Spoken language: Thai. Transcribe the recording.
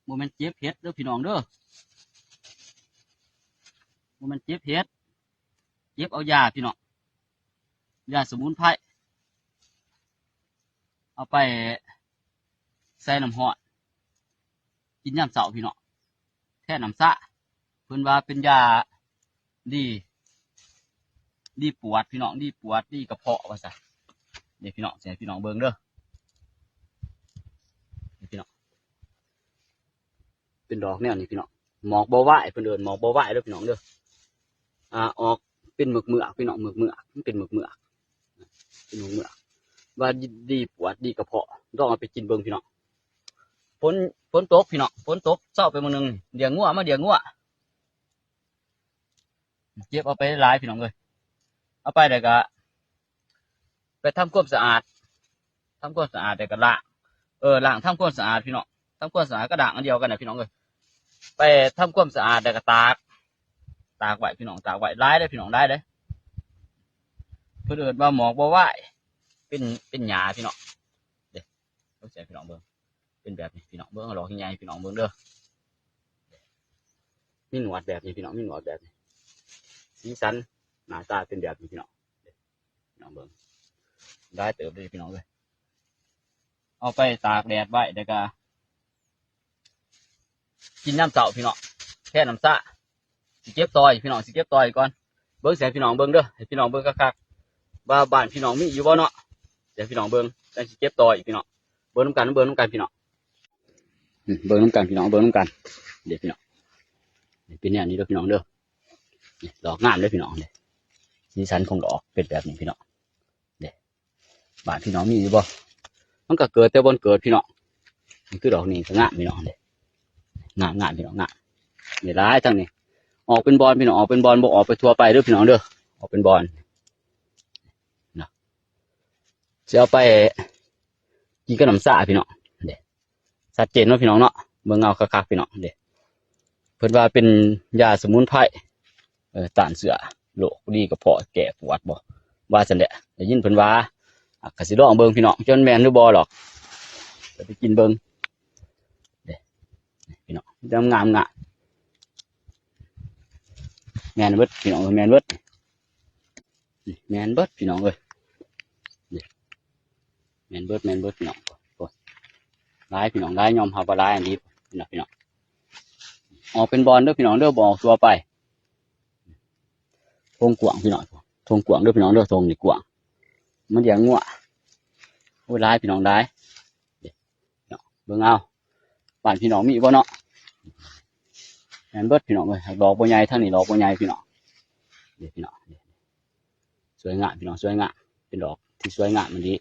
โมเมนต์เจ็บเห็ดเด้อพี่น้องเด้อโมเมนต์เจ็บเห็ดเจ็บเอายาพี่น้องยาสมุนไพรเอาไปใส่น้ำหอดกินยามเช้าพี่น้องแค่น้ำซะเพิ่นว่าเป็นยาดีปวดพี่น้องดีปวดดีกระเพาะว่าซะเดี๋ยวพี่น้องเสียพี่น้องเบิ่งเด้อพี่น้องเป็นดอกแนวนี้พี่น้องหมอกบ่ไหวเพิ่นเดินหมอกบ่ไหวเด้อพี่น้องเด้อออกเป็นหมึกพี่น้องหมึกมันเป็นหมึกเป็นหมึกว่าดีปวดดีกระเพาะต้องเอาไปกินเบิ่งพี่น้องฝนตกพี่น้องฝนตกเช้าไปมื้อนึงเดี๋ยวงัวเก็บเอาไปหลายพี่น้องเอ้ยเอาไปแล้วก็ไปทำความสะอาดแต่ก็ล้างล้างทำความสะอาดพี่น้องทำความสะอาดก็ด่างอันเดียวกันนะพี่น้องเอ้ยไปทำความสะอาดแต่ก็ตากไว้พี่น้องตากไว้ร้ายได้พี่น้องได้เลยเพื่อเดินมาหมอกบ่ไหวเป็นหญ้าพี่น้องเด็กต้องใส่พี่น้องเบิ้งเป็นแบบนี้พี่น้องเบิ้งหลอกใหญ่พี่น้องเบิ้งเด้อมีหนวดแบบนี้พี่น้องมีหนวดแบบนี้สีสันหน้าตาเป็นแบบนี้พี่น้องพี่น้องเบิ้งได้เติบเลยพี่น้องเลยเอาไปตากแดดไว้แล้วก็กินน้ำเสาพี่น้องแค่น้ำซะสิเก็บตอยพี่น้องสิเก็บตอยก่อนเบิ้งเสียพี่น้องเบิ้งเด้อให้พี่น้องเบิ้งคักๆว่าบ้านพี่น้องมีอยู่บ่เนาะเดี๋ยวพี่น้องเบิ้งแล้วสิเก็บตอยพี่น้องเบิ้งน้ำกันพี่น้องเบิ้งน้ำกันพี่น้องเบิ้งน้ำกันเดี๋ยวพี่น้องเป็นเนี่ยนี้เด้อพี่น้องเด้อดอกงามเด้อพี่น้องเด้สีสันของดอกเป็นแบบนี้พี่น้องเด้บ้านพี่น้องมีอยู่บ่มันก็เกิดแต่บนเกิดพี่น้องนี่คือดอกนี้ก็งามพี่น้องเด้งามพี่น้องงามนี่ร้ายทั้งนี้ออกเป็นบอลพี่น้องออกเป็นบอลบอกออกไปทั่วไปเด้อพี่น้องเด้อออกเป็นบอลนะจะเอาไปกินกับน้ำสาพี่น้องเด้ชัดเจนว่าพี่น้องเนาะเบิ่งเงาคักๆพี่น้องเด้เพิ่นว่าเป็นยาสมุนไพรต้านเสือโรคดีกระเพาะแก้ปวดบ่ว่าซั่นแหละได้ยินเพิ่นว่าก็สิลองเบิ่งพี่น้องจนแม่นหรือบ่หรอกจะไปกินเบิ่งเด้พี่น้องงามแมนเบิดพี่น้องแมนเบิดพี่น้องเลยแมนเบิดพี่น้องร้ายพี่น้องร้ายยอมหาปลาร้ายอันนี้พี่น้องออกเป็นบอลเด้อพี่น้องเด้อบอกตัวไปทงกวางพี่น้องทงกวางเด้อพี่น้องเด้อทงนี่กวางมันเดี๋ยวงัวโอ้ยร้ายพี่น้องร้ายเบิ่งเอาบ้านพี่น้องมีบ่เนาะแมนเบิดพี่น้องเลยดอกบัวใหญ่ท่านนี่ดอกบัวใหญ่พี่น้องเดี๋ยวพี่น้องสวยงามพี่น้องสวยงามเป็นดอกที่สวยงามมันดี